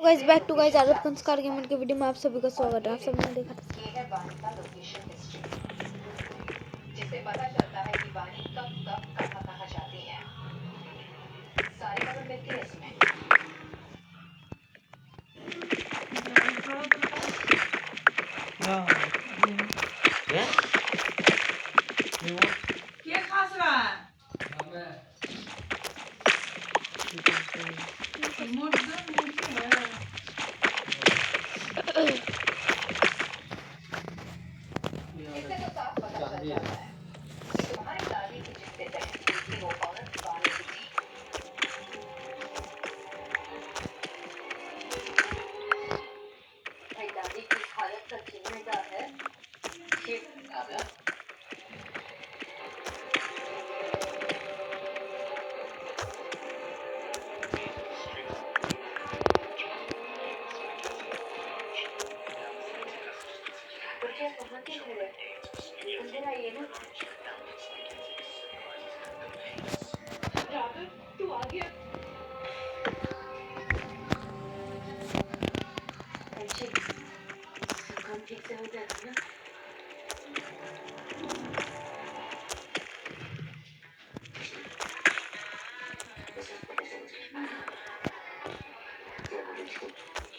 Guys back to guys आदत संस्कार gaming के वीडियो में आप सभी का स्वागत है। आप सबने देखा ये है वाणी का लोकेशन हिस्ट्री, जिससे पता चलता है कि वाणी कब कब कहाँ कहाँ जाती है। सारी खबर मिलती है इसमें। क्या खास रहा है? रिमोट दो, रिमोट है। इससे तो साफ पता चल जाता है कि तुम्हारी दादी की जिससे बहन थी वो औरत वाणी की थी। भाई दादी की हालत का जिम्मेदार है ये दादा। क्या कहाँ के घर है? अंदर आइए ना। राघव, तू आ गया। अंशी, काम ठीक से हो जाएगा ना?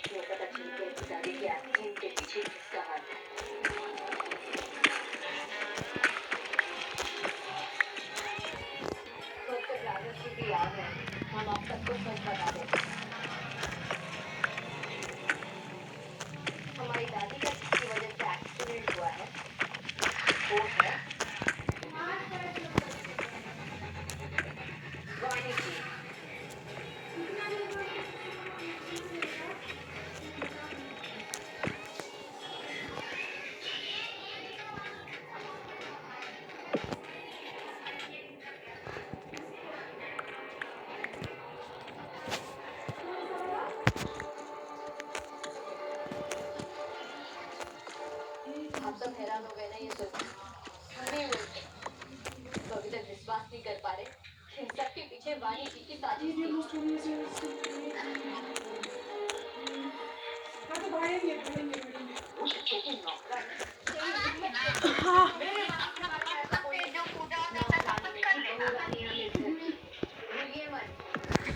ये पता चल गया कि दादी के एक्सीडेंट के पीछे किसका हाथ है। राघव की भी याद है, हम आप सबको सच बता दें। हमारी दादी का जिसकी वजह से एक्सीडेंट हुआ है वो है वाणी जी। आप सब हैरान हो गए ना ये सोच तो अभी तक विश्वास नहीं कर पा रहे इन सब के पीछे वाणी जी की साजिश थी। उस छोटी नौकरानी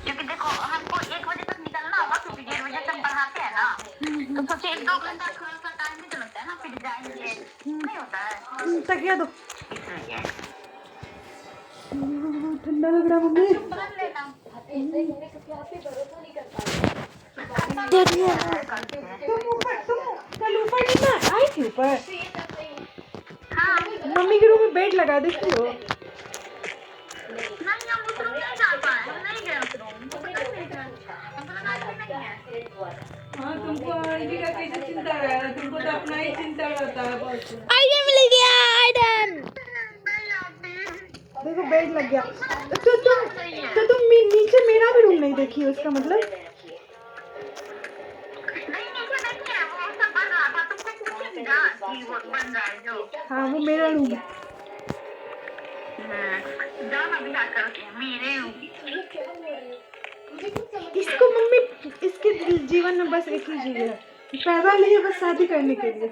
क्योंकि देखो हमको 1 बजे तक निकलना होगा क्योंकि 1:30 बजे तक पढ़ाते हैं ना, तो सोचे 1-2 घंटा थोड़ा सा टाइम भी तो लगता है ना, फिर जाएंगे नहीं होता है तकिया दो। इसलिए ठंडा लग रहा है मम्मी। बदल लेना। आप ऐसे कहने क्योंकि आप पे भरोसा नहीं कर पा रहे। देखिए कल ऊपर नहीं ना आई थी ऊपर। ये सब नहीं हाँ मम्मी के रूम में बेड लगा देखी हो। नहीं, हम उस रूम नहीं जा पाए, हम नहीं गए उस रूम, हमको पता नहीं था, हमको लगा कि नहीं है। एक्सीडेंट हुआ था। हाँ, तुमको आंटी का कैसे चिंता रहा? तुमको तो अपना ही चिंता रहता है बस। आइटम मिल गया आइटम। देखो बेड लग गया। तो तुम नीचे मेरा भी रूम नहीं देखी हो, इसका मतलब नहीं नीचे देखिए वो सब बन रहा था, तुमको पूछे ना कि वो बन रहा है जो। हाँ वो मेरा रूम है। जाओ ना बिहार करके मेरे रूम। इसको मम्मी इसके जीवन में बस एक ही चीज है, पैदा नहीं है बस शादी करने के लिए।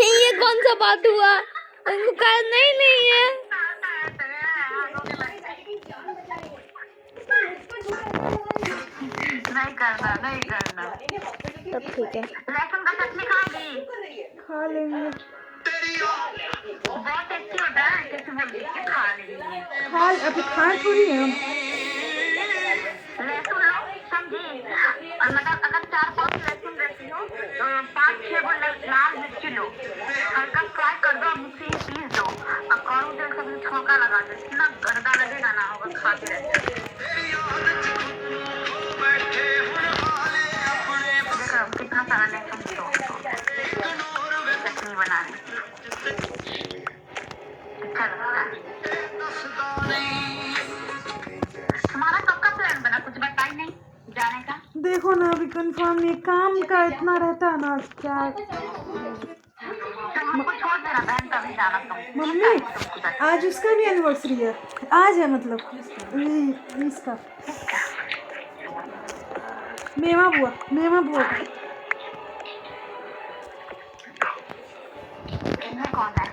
ये कौन सा बात हुआ? उनको कहा नहीं है। नहीं करना तब ठीक है, लहसुन का चटनी खाएगी? खा लेंगे। बहुत टेस्टी होता है, कैसे बोल रही है खा लेंगे। खा अभी खा थोड़ी है हम। लहसुन लो समझी, और मतलब अगर 4-5 लहसुन रहती हो तो 5-6 वो लाल मिर्ची लो, हल्का फ्राई कर दो, मिक्सी में पीस दो और कड़ू तेल से छोंका लगा दो, इतना गर्दा लगेगा ना, होगा खाते रहते। देखो कितना सारा लहसुन चटनी बनाने अच्छा लगता है। तुम्हारा कब का प्लान बना, कुछ बताई नहीं जाने का? देखो ना अभी कंफर्म नहीं, काम का इतना रहता है ना क्या। हमको छोड़ देना बहन, कभी जाना तुम। मम्मी आज उसका भी एनिवर्सरी है, आज है मतलब इसका। मेवा बुआ इनमें कौन है?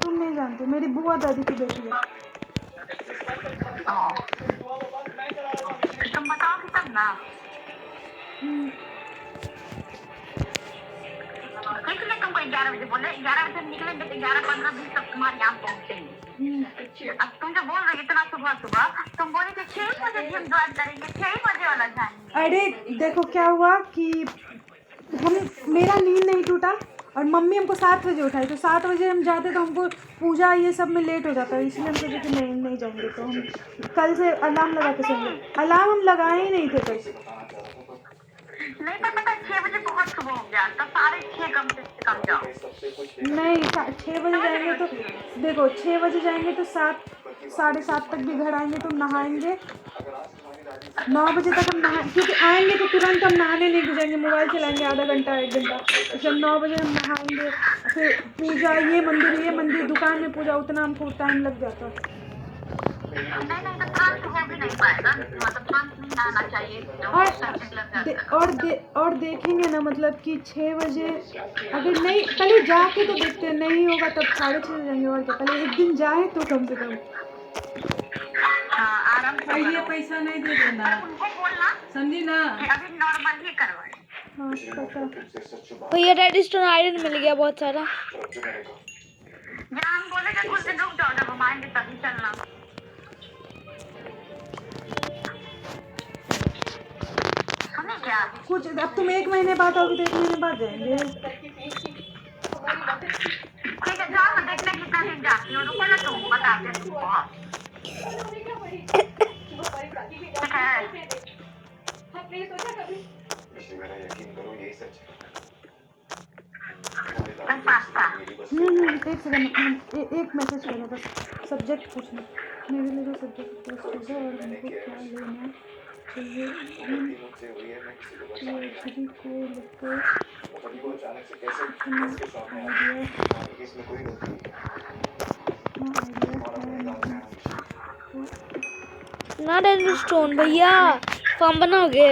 तुम नहीं जानते, मेरी बुआ दादी की बेटी है। तुम बताओगे तब ना। इसलिए तुमको 11 बजे बोले, 11 बजे निकलेंगे तो 11:15-20 तक तुम्हारे यहाँ पहुँचेंगे। अब तुम जो बोल रहे हो इतना सुबह सुबह, तुम बोले कि 6 बजे जिम ज्वाइन करेंगे, 6 बजे वाला जाएंगे। अरे देखो क्या हुआ कि मेरा नींद नहीं टूटा और मम्मी हमको 7 बजे उठाई, तो 7 बजे हम जाते तो हमको पूजा ये सब में लेट हो जाता है, इसलिए हम सोचे कि नहीं जाएंगे। तो हम कल से अलार्म लगा के सोएंगे। अलार्म हम लगाए ही नहीं थे कल। नहीं तो पता 6 बजे बहुत सुबह हो गया, तो 6:30 कम से कम जाओ। नहीं 6 बजे जाएंगे तो देखो 6 बजे जाएंगे तो 7 साढ़े 7 तक भी घर आएंगे तो नहाएंगे। 9 बजे तक हम नहा, क्योंकि आएंगे तो तुरंत हम नहाने नहीं जाएंगे, मोबाइल चलाएंगे आधा घंटा 1 घंटा। तो जब 9 बजे हम नहाएंगे, फिर पूजा, ये मंदिर दुकान में पूजा, उतना हमको टाइम लग जाता है। नहीं तो तुरंत हो भी नहीं पाएगा, मतलब तुरंत नहीं नहाना चाहिए, और देखेंगे ना, मतलब कि 6 बजे अगर नहीं, पहले जाके तो देखते हैं, नहीं होगा तब 6:30 जाएंगे। और क्या, पहले एक दिन जाए तो कम से कम। आराम से ये पैसा नहीं दे देना, उनको बोलना समझी ना। कि अभी नॉर्मल ही करवाए। हाँ पता। भैया रेड स्टोन आयरन मिल गया बहुत सारा। जहाँ हम बोले कि कुछ दिन रुक जाओ, जब हम आएंगे तभी चलना। सुने क्या? कुछ अब तुम 1 महीने बाद आओगे तो 1 महीने बाद जाएंगे। ठीक है, जाओ ना, देखते कितना दिन जाती हो। रुको ना, तुम बताते तुमको। ठीक है, पास्ता। एक सेकंड, एक मैसेज करना बस, सब्जेक्ट पूछना। मेरे लिए जो सब्जेक्ट पोस्ट होगा और हमको क्या लेना चाहिए PhD को लेकर ना रेड स्टोन भैया फॉर्म बनाओगे?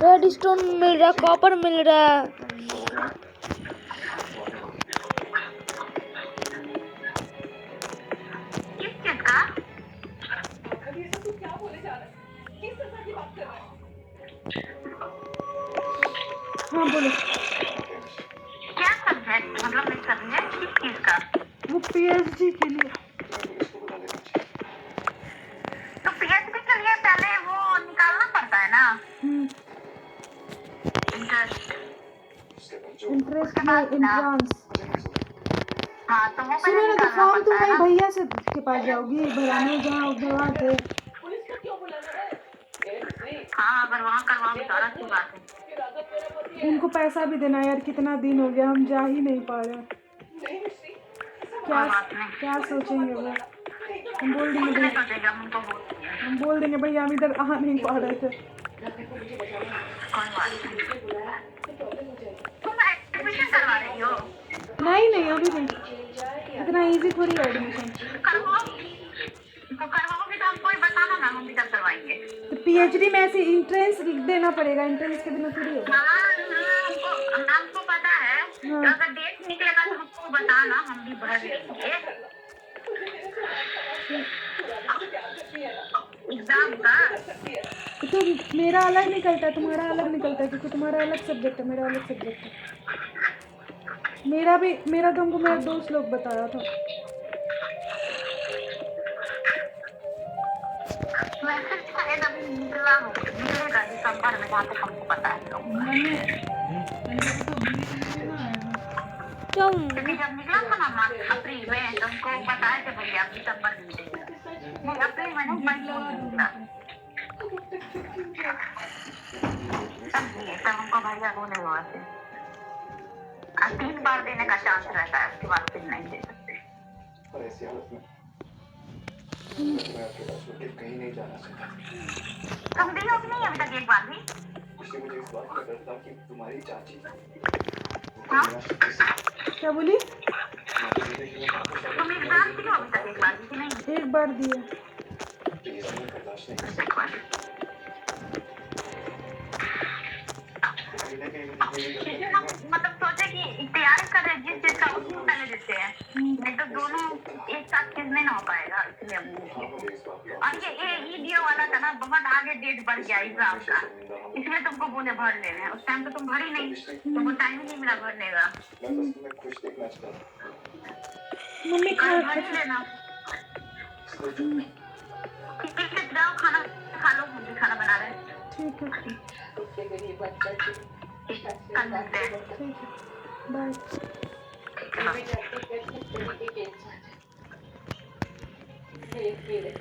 रेड स्टोन मिल रहा, कॉपर मिल रहा है। किस चीज का? हाँ बोलो। क्या सब्जेक्ट, मतलब नहीं समझे, किस चीज का? वो PhD के लिए। तो PhD के लिए पहले वो निकालना पड़ता है ना, इंटरेस्ट में एंट्रेंस। हाँ, तो वो सुनो पहले ना, तो निकालना फॉर्म तुम पड़ता है वही ना। भैया से के पास जाओगी भराने, जहाँ भरवा थे। हाँ, अगर वहाँ करवाओगे तो अच्छी बात है। उनको पैसा भी देना यार, कितना दिन हो गया हम जा ही नहीं पा रहे। क्या सोचेंगे वो? हम बोल देंगे नहीं भैया, सोचेगा, हम उनको बोलते हैं। हम बोल देंगे भैया हम इधर आ नहीं पा रहे थे। कोई बात नहीं। तुम एडमिशन करवा रही हो? नहीं अभी नहीं, इतना इजी थोड़ी है एडमिशन। करवाओ, तो करवाओगे तो हमको ही बताना ना, हम भी तब करवाएंगे। तो PhD में ऐसे एंट्रेंस देना पड़ेगा, एंट्रेंस के बिना थोड़ी होगा। हमको पता है, तो अगर डेट निकलेगा तो हमको बताना, हम भी भर लेंगे एग्जाम का। तो मेरा अलग निकलता है, तुम्हारा अलग निकलता है, क्योंकि तुम्हारा अलग सब्जेक्ट है, मेरा अलग सब्जेक्ट है। मेरा तो हमको मेरा दोस्त लोग बताया था। वैसे शायद अभी निकलेगा दिसंबर में, जहाँ तक हमको पता है। क्योंकि जब निकला था ना मार्च अप्रैल में, तो हमको बताए थे भैया दिसंबर में मिलेगा। नहीं, अप्रैल में नहीं, मई में मिलेगा। समझिए, तब हमको भैया बोले वहाँ से 3 बार देने का चांस रहता है, उसके बाद फिर नहीं दे सकते। और ऐसी हालत में मैं आपके पास होके कहीं नहीं जाना चाहता। तुम दी हो कि नहीं अभी तक एक बार भी? इसलिए मुझे इस बात का डर था कि तुम्हारी चाची हाँ? क्या बोली? तुम एग्जाम दी हो अभी तक एक बार भी कि नहीं? एक बार दिया। ये समय बर्दाश्त नहीं कर सकता। इसे हम मतलब सोचे कि तैयारी कर रहे जिस चीज का उसी में पहले देते हैं, नहीं तो दोनों एक साथ चीज में ना हो पाएगा, इसलिए हम और ये ईडीओ वाला था ना, बहुत आगे डेट बढ़ गया एग्जाम का, इसलिए तुमको बोले भर लेने। उस टाइम तो तुम भरी नहीं, तुमको टाइम ही नहीं मिला भरने का। मैं बस तुम्हें खुश देखना चाहता हूँ। मम्मी खा भर ही लेना। ठीक है, जाओ खाना खा लो, हम भी खाना बना रहे हैं। ठीक है उसके गरीब बच्चा की कल मिलते हैं। ठीक है बाय। भी जाती है किस तरीके के इंसान है। देख भी रहे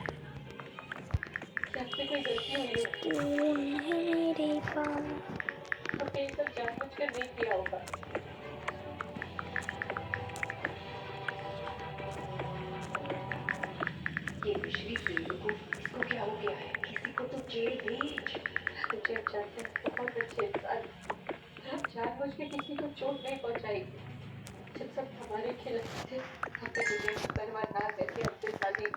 क्या आपसे कोई गलती हुई है कौन है मेरे पास? तो कहीं सब जानबूझ कर नहीं किया होगा। ये मिश्री के लोगों इसको क्या हो गया है? किसी को तो जेल भेज। तुझे जानते हैं बहुत अच्छे इंसान, जानबूझ के किसी को चोट नहीं पहुंचाएगी। जब सब हमारे खिलाफ थे हमें दुनिया की परवाह ना करके अपने साथ एक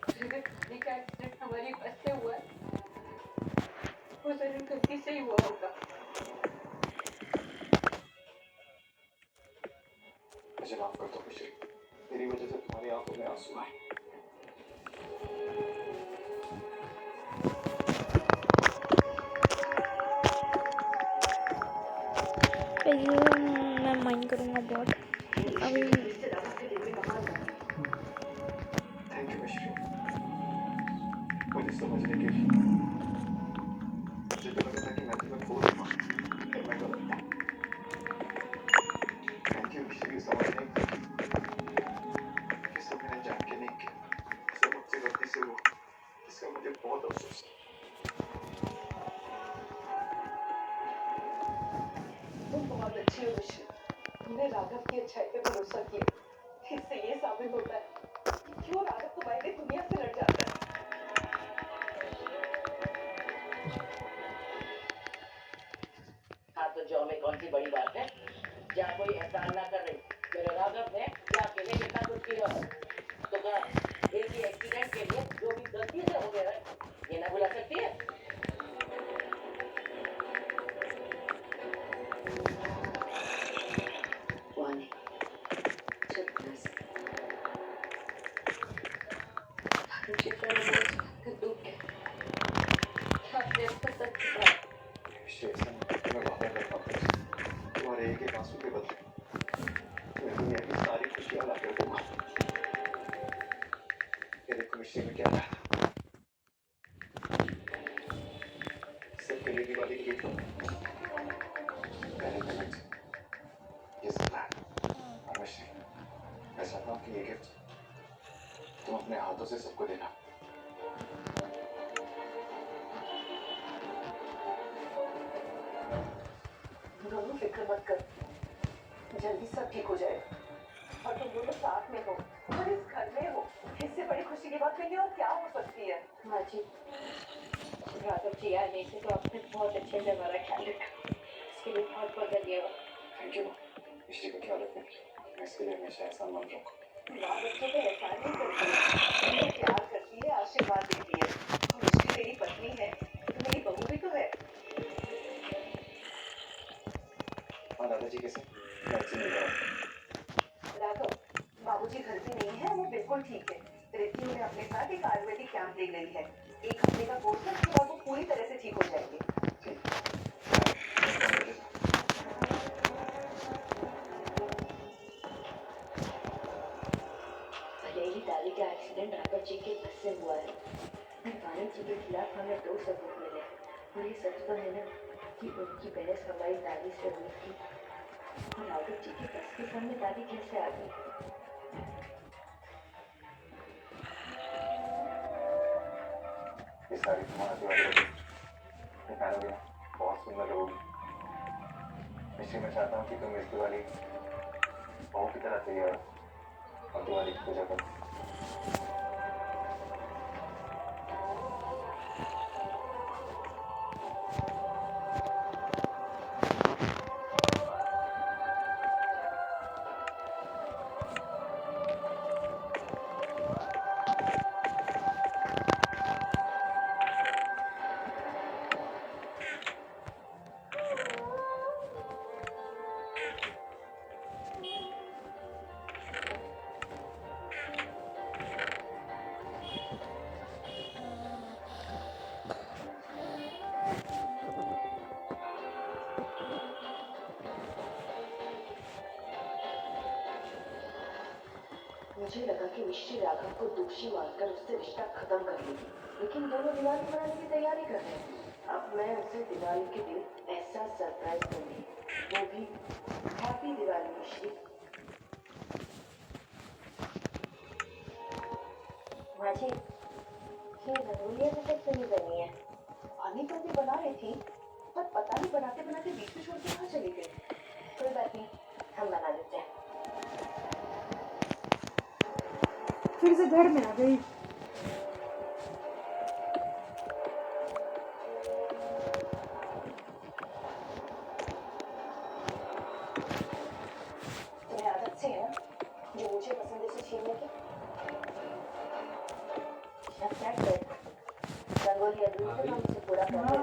खाने का एक्सीडेंट हमारी बस से हुआ, वो जरूर गलती से ही हुआ होगा। मुझे माफ कर दो मिश्री, मेरी वजह से तुम्हारी आंखों में आंसू आए। मैं माइंड करूँगा बहुत अभी। थैंक यू मिश्री, मुझे समझने के लिए। मुझे तो लगा था कि मैं तुम्हें खो दूंगा, फिर मैं गलत था। थैंक यू मिश्री, समझने के लिए। ये सब मैंने जान के नहीं किया, सब मुझसे गलती से हुआ, इसका मुझे बहुत अफसोस है। तुम बहुत अच्छी हो मिश्री, तुमने राघव की अच्छाई पे भरोसा किया। इससे ये साबित होता है कि क्यों राघव तुम्हारे लिए दुनिया से लड़ जाता है। हाँ तो जो में कौन सी बड़ी बात है, क्या कोई एहसान ना कर रही मेरे राघव ने क्या अकेले कितना कुछ किया है, तो क्या एक ही एक्सीडेंट के लिए जो भी गलती से हो गया है ये ना भुला सकती है। वानी, जब बस मुझे फरमाइश का दुख है कि आपने अपना सच छुपाया। मिश्री, ऐसा नहीं, मैं वादा करता हूँ तुम्हारे एक एक आंसू के बदले मैं दुनिया की सारी खुशियां ला कर दूंगा। ये देखो मिश्री में क्या था, सबके लिए दिवाली की गिफ्ट पहले पेमेंट ये सब है। और मिश्री, मैं चाहता हूँ कि ये गिफ्ट तुम अपने हाथों से सबको देना। दोनों फिक्र मत कर, जल्दी सब ठीक हो जाएगा और तुम दोनों साथ में हो और इस घर में हो। इससे बड़ी खुशी की बात कहीं और क्या हो सकती है? माँ जी, राघव जी आने से तो आपने बहुत अच्छे से हमारा ख्याल रखा, इसके लिए बहुत बहुत धन्यवाद। Thank you. मिश्री का ख्याल रखना, मैं इसके लिए हमेशा एहसान मान रहा हूँ। माँ बच्चों पे एहसान नहीं करती है, उन्हें प्यार करती है, आशीर्वाद देती है। मिश्री तेरी पत्नी है तो मेरी बहू भी तो है। हाँ दादाजी कैसे? मैं अच्छी मिल रहा हूँ। राघव, बाबूजी घर पे नहीं है, वो बिल्कुल ठीक है। रिद्धि उन्हें अपने साथ एक आयुर्वेदिक कैंप ले गई है। 1 हफ्ते का कोर्स है, उसके बाद वो पूरी तरह से ठीक हो जाएंगे। ठीक। भलेही दादी का एक्सीडेंट राघव जी के बस से हुआ है, वानी जी के खिलाफ हमें 2 सबूत मिले और ये सच तो है ना कि उनकी बहस हमारी दादी से हुई थी और राघव जी के बस के सामने दादी कैसे आ गई। ये सारी तुम्हारा दिवाली होगी, ये पहनोगे ना, बहुत सुंदर लगोगी। मिश्री, मैं चाहता हूँ कि तुम इस दिवाली बहू की तरह तैयार हो और दिवाली की पूजा करो। मुझे लगा कि मिश्री राघव को दोषी मानकर उससे रिश्ता खत्म कर लेगी, लेकिन दोनों दिवाली मनाने की तैयारी कर रहे हैं। अब मैं उसे दिवाली के दिन ऐसा सरप्राइज दूंगी, वो भी हैप्पी दिवाली मिश्री। माँ जी, ये रंगोलियाँ अभी तक नहीं बनी है। पानी पर भी बना रही थी, पर पता नहीं बनाते बनाते बीच में छोड़ के कहाँ चली गई। कोई बात नहीं, हम बना देते हैं। फिर से घर में आ गई। तुम्हें आदत से है ना जो मुझे पसंद है उसे छीनने की। अब क्या करें, रंगोली अगली तो हम इसे पूरा कर दें।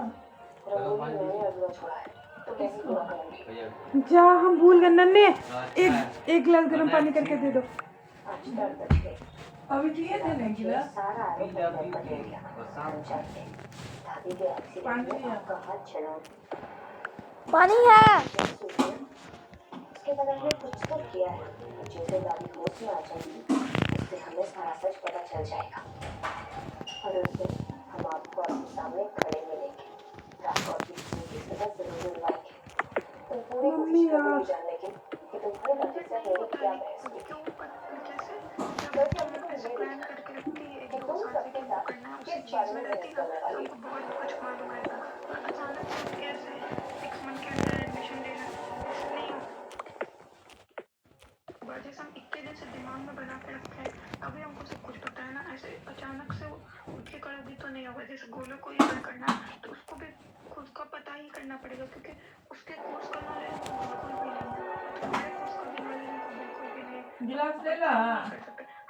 रंगोली मैंने अगला छोड़ा है तो मैं ही पूरा करूंगी। जा, हम भूल गए नन्हे। एक गिलास गर्म पानी करके दे दो। आज तक बच गए। अभी दिए थे नहीं गिलास। सारा आरोप अपने पर ले लिया। हम चाहते हैं दादी के एक्सीडेंट में आपका हाथ छड़ा। पानी है। उसके बगल में कुछ तो किया है, जैसे दादी होश में आ जाएगी उससे हमें सारा सच पता चल जाएगा और उस दिन हम आपको अपने सामने खड़े मिलेंगे। आपको अपनी जिंदगी की सजा जरूर दिलवाएंगे। तुम पूरी कोशिश करोगे जानने की कि तुम्हारे दादी से मेरी क्या बहस हुई। वैसे हमने तो ये देखा कि तुम सबके साथ किस बारे में बहस करने वाली हो। बहुत कुछ मालूम है। अचानक से कैसे एक मन के अंदर एडमिशन लेना ऐसे नहीं हो। बाजी हम 21 दिन से दिमाग में बना के रखे हैं, अभी हमको सब कुछ पता है ना। ऐसे अचानक से उठ के करोगी तो नहीं होगा। जैसे गोलू को ये करना तो उसको भी खुद का पता ही करना पड़ेगा, क्योंकि उसके कोर्स का नॉलेज बिल्कुल भी नहीं, तुम्हारे कोर्स का भी नॉलेज बिल्कुल भी नहीं। गिलास ले ला।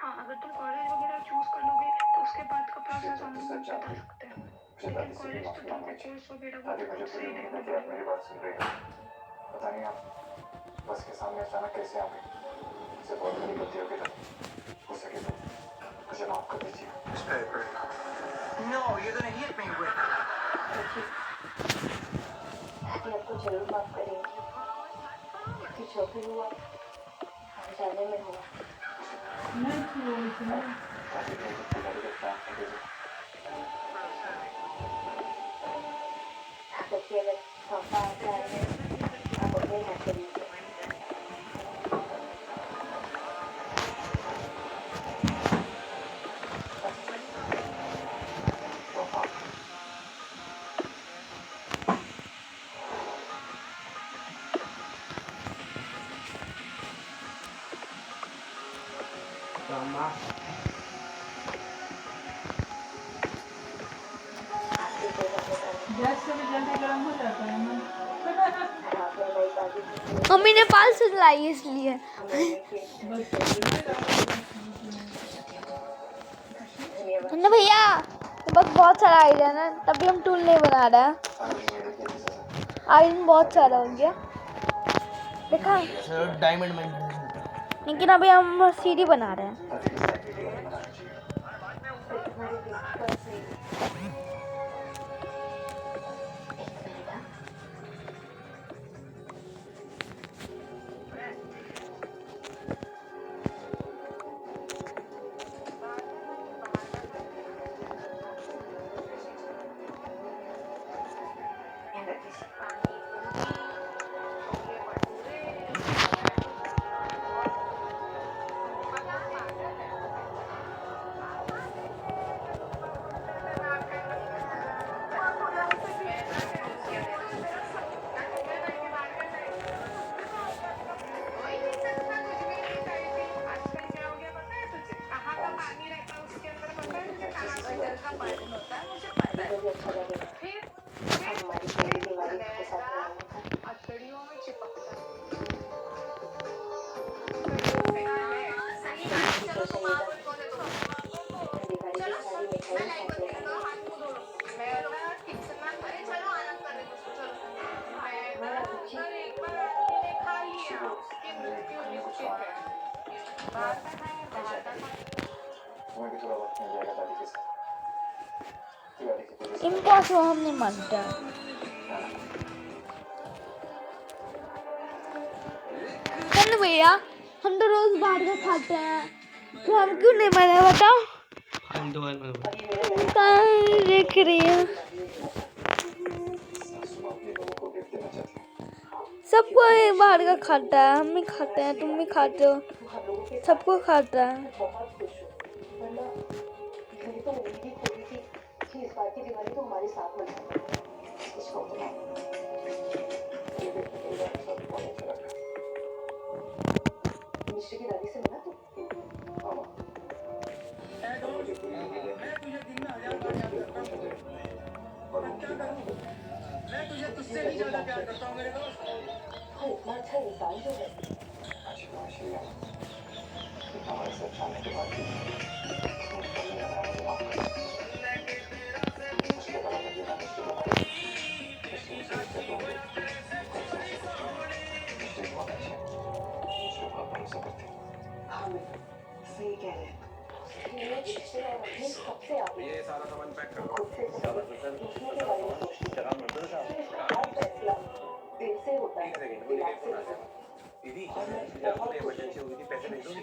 हाँ, अगर तुम कॉलेज वगैरह चूज कर लोगे तो उसके बाद का प्रोसेस हम बता सकते हैं, लेकिन कॉलेज तो तुमको कोर्स वगैरह दादी मुझे पूरी उम्मीद है कि आप मेरी बात सुन रही हो। पता नहीं आप बस के सामने अचानक कैसे आ गई। मुझसे बहुत बड़ी गलती हो गई। हो सके तो मुझे माफ कर दीजिए। No, you're gonna hit me with it. दादी आपको जरूर माफ करेंगी क्योंकि जो भी हुआ हम जाने में हुआ। नहीं छुओ इतना। दादी को दिवाली का प्लान कर दीजिए। आप अकेले पापा आता है, आप अपने हाथ से लीजिए। गैस से भी जल्दी गर्म हो जाता है ना। आपने नई दादी की मम्मी ने पाल से लाई है इसलिए। ना भैया, बस बहुत सारा आयरन है तभी हम टूल नहीं बना रहे हैं। आयरन बहुत सारा हो गया देखा, डायमंड में लेकिन अभी हम सीढ़ी बना रहे हैं। तुम्हें भी थोड़ा वक्त मिल जाएगा दादी के साथ। दिवाली की पूरी इम्पॉसिबल हम नहीं मानते। चल भैया, हम तो रोज बाहर का खाते हैं। तो हम क्यों नहीं बने बताओ? हम दो में कहाँ देख रही है? सबको ये बाहर का खाता है, हम भी खाते हैं, तुम भी खाते हो, सबको खाता है। बहुत खुश हूँ, वरना मैंने तो उम्मीद ही खोई थी कि इस बार की दिवाली तो हमारे साथ मनाएंगे। इसको मिश्री की दादी से मिला तो मैं तुझे तुझसे भी ज्यादा प्यार करता हूँ मेरे दोस्त। इतना अच्छा इंसान जो है हमारे साथ जाने के बाद सही कह रहे हैं। सबसे आगे ये सारा सामान पैक कर खुद से दूसरों के बारे में सोचती हूँ। हर फैसला दिल से होता है, दिमाग से होता है। दीदी जब मुझे इमरजेंसी हुई थी पैसे भेज दोगी?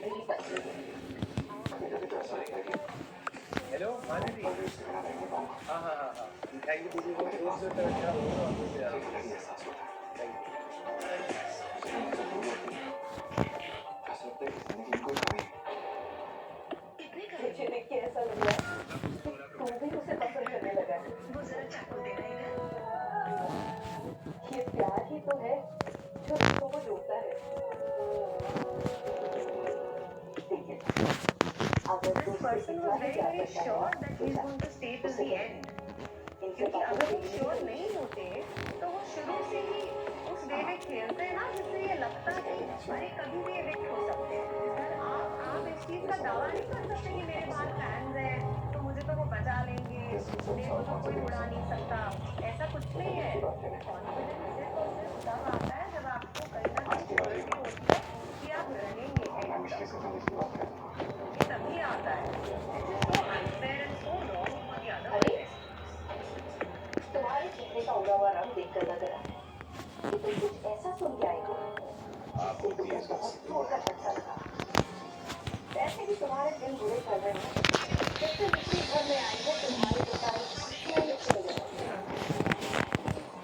हेलो हाँ दीदी हाँ हाँ हाँ हाँ थैंक यू दीदी। मुझे देख के ऐसा लग रहा है कि तू भी उसे पसंद करने लगा है। वो जरा चाकू दे रही है। ये प्यार ही तो है जो रिश्तों को जोड़ता है। ठीक है, अगर तू person was very sure that he is going to stay till the end, क्योंकि अगर वो श्योर नहीं होते तो वो शुरू से ही उस वे में खेलते हैं ना, जिससे ये लगता है अरे कभी भी इवेक्ट हो सकते हैं। आप इस चीज का दावा नहीं कर सकते कि मेरे पास फैंस हैं तो मुझे तो वो बचा लेंगे, मेरे को तो कोई उड़ा नहीं सकता, ऐसा कुछ नहीं है। कॉन्फिडेंस सिर्फ और सिर्फ तब आता है जब आपको कहीं ना कहीं श्योरिटी होती है कि आप रहेंगे एंड तक। ये तभी आता है। This is so unfair and so wrong for the other person. तुम्हारे चेहरे का उड़ा हुआ रंग देखकर लग रहा है कि तुम कुछ ऐसा सुन के आए हो जिससे तुम्हें बहुत जोर का झटका लगा। वैसे भी तुम्हारे दिन बुरे चल रहे हैं। जब से दूसरी घर में आई है तुम्हारे तो सारी खुशियां ही चले गई।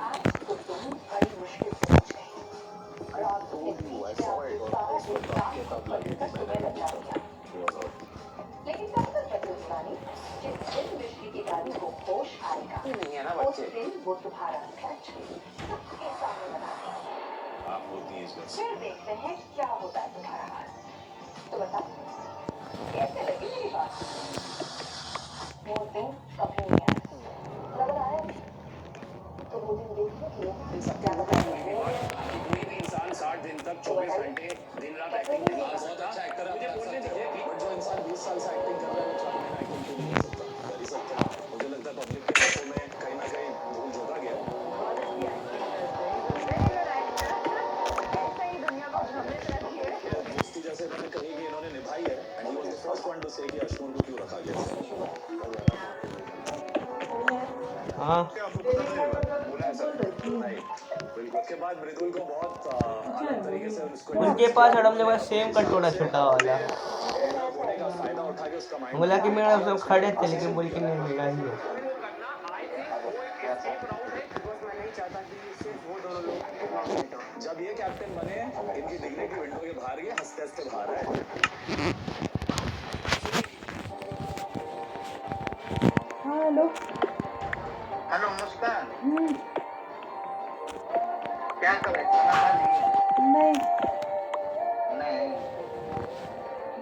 आज तो तुम बड़ी मुश्किल से बच गई। रात के बीच में आपको सारा एक काम करने का सुबह बचा दिया। लेकिन कब तक बदलुस्तानी, जिस दिन मिश्री की दादी को होश आएगा उस दिन वो तुम्हारा सच सबके सामने बना देगा। फिर देखते हैं क्या होता है तुम्हारा हाल। तो बताओ कैसे लगी मेरी बात? वो दिन कभी नहीं आया। अगर आया तो वो दिन देखिए क्या बताएंगे। कोई भी इंसान 60 दिन तक 24 घंटे दिन रात एक्टिंग कर रहा है। बहुत अच्छा एक्टर है, मुझे बोलने दीजिए। बट जो इंसान 20 साल से एक्टिंग कर रहा है वो 4 महीने एक्टिंग क्यों नहीं कर सकता? कर ही सकता है। मुझे लगता है पब्लिक के आंखों में कहीं ना कहीं धूल झोंका गया। दोस्ती जैसे मैंने कही कि इन्होंने निभाई है and he was the first one two से कि अश्विन को क्यों रखा गया। हाँ बोला है सर बिल्कुल। उसके बाद मृदुल को बहुत अलग तरीके से उसको उनके पास और अपने पास सेम कटोरा छोटा वाला बोलने का फायदा उठा के उसका माइंड बोला कि मेरा सब खड़े थे लेकिन बोल के नहीं मिला ही है। जब ये कैप्टन बने इनकी दिखने की विंडो के बाहर ये हंसते हंसते बाहर आए। हाँ हेलो। हेलो मुस्कान, क्या कर रहे थे? नहीं नहीं,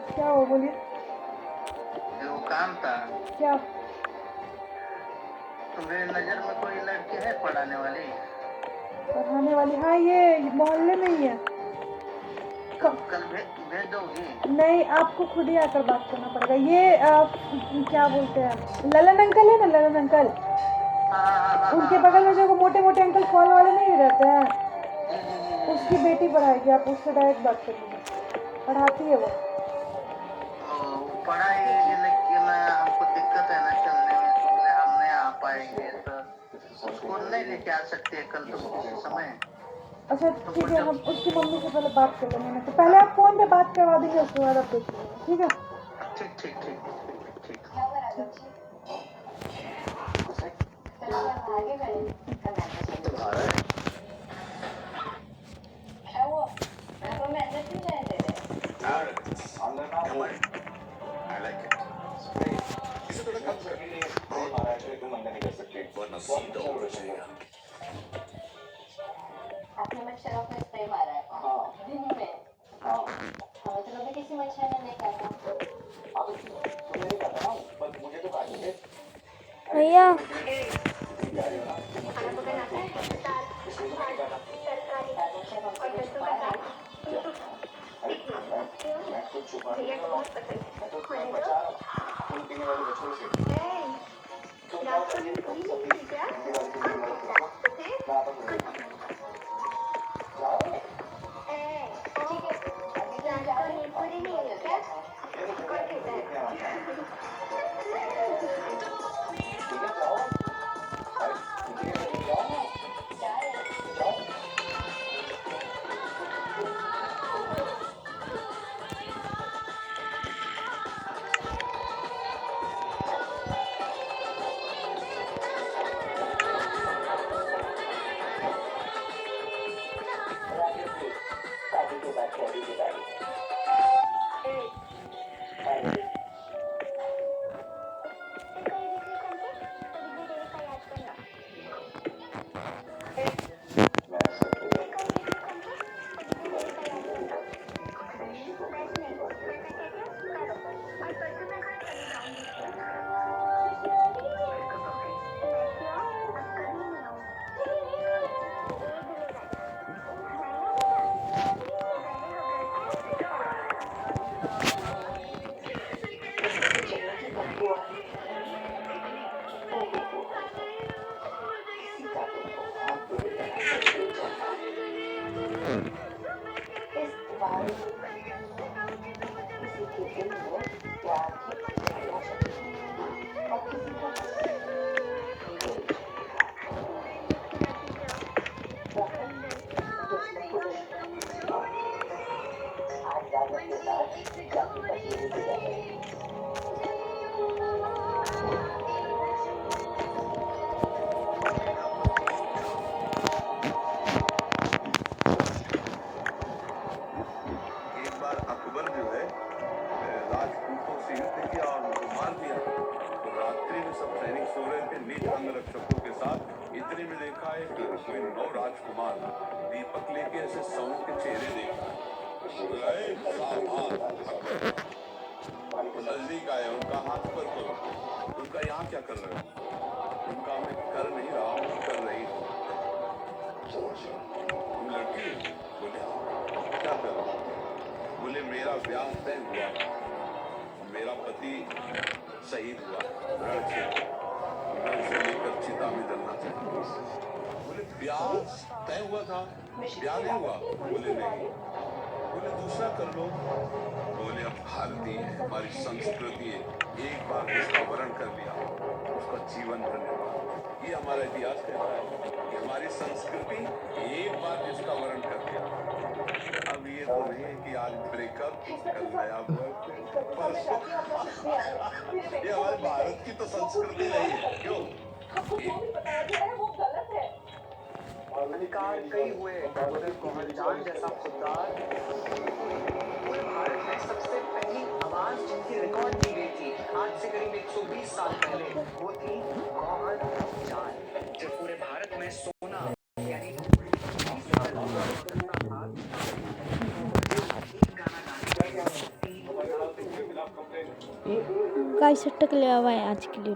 क्या हो बोलिए। वो काम था। क्या? तुम्हारी नजर में कोई लड़की है पढ़ाने वाली? पढ़ाने वाली? हाँ ये मोहल्ले में ही है। कल भेज दोगी? नहीं, आपको खुद ही आकर बात करना पड़ेगा। ये क्या बोलते हैं, ललन अंकल है ना, ललन अंकल, उनके बगल में जो मोटे मोटे अंकल फॉल वाले नहीं रहते हैं, उसकी बेटी पढ़ाएगी। आप उससे डायरेक्ट बात कर लीजिए, पढ़ाती है वो। पढ़ाएगी लेकिन हमको दिक्कत है ना चलने में, इसलिए हम नहीं आ पाएंगे। तो उसको नहीं लेके आ सकते कल तुम किसी समय? अच्छा ठीक है, हम उसकी मम्मी से पहले बात कर लेंगे ना, तो पहले आप फोन पे बात करवा देंगे, उसके बाद आप देख लीजिए, ठीक है? ठीक ठीक ठीक ठीक। क्या हुआ राघव जी? चलो आप भागे खड़े कल तो भाड़ा है। क्या हुआ? राघव में अंदर क्यों जाने दे रहे? अंदर ना हो। I like it. इसे थोड़ा कम कर महाराज तुम अंदर नहीं कर सकते वरना सीधा उड़ जाएगा। आपने मच्छरों को स्प्रे मारा है दिन में। हमें तो कभी किसी मच्छर ने नहीं काटा। तुम्हें नहीं कहता ना पर मुझे तो काटी है भैया खाना पकाना आता है? दाल, भात, तरकारी और लहसुन का साग। मैं कुछ छुपा भैया को बहुत पसंद है। तो मैं बचा तुम पीने वाले बच्चों से रात को नींद पूरी नहीं हुई क्या? ठीक है, रात को नींद पूरी नहीं हुई क्या? कौन कहता है? एक बार अकबर जो है राजपूतों से युद्ध किया और उनको मार दिया तो रात्रि में सब सैनिक सो रहे थे नीच अंगरक्षकों के साथ इतने में देखा है कि कोई 9 राजकुमार दीपक लेके ऐसे सौ के चेहरे देखा नजदीक आए उनका हाथ पर करो उनका यहाँ क्या कर रहे हो उनका मैं कर नहीं रहा हूँ कर रही हूँ तुम लड़की बोले हाँ क्या कर रहा हूँ बोले मेरा ब्याह तय हुआ मेरा पति शहीद हुआ रण क्षेत्र मैं उसे लेकर चिता में जलना चाहती बोले ब्याह तय हुआ था ब्याह नहीं हुआ बोले नहीं बोले दूसरा कर लो बोले अब भारतीय है हमारी संस्कृति है एक बार उसका वर्ण कर लिया उसका जीवन धन्यवाद ये हमारा इतिहास कहता है कि हमारी संस्कृति एक बार जिसका वर्ण कर लिया अब ये तो नहीं है कि आज ब्रेकअप कल नया ये हमारे भारत की तो संस्कृति नहीं है क्यों अधिकार कई हुए उदय कोहलजान जैसा खुददार पूरे भारत में सबसे पहली आवाज जिनकी रिकॉर्ड की गई थी आज से करीब 120 साल पहले वो थी कोहलजान जो पूरे भारत में सोना यानी गाइस, अटक लिया हुआ है आज के लिए।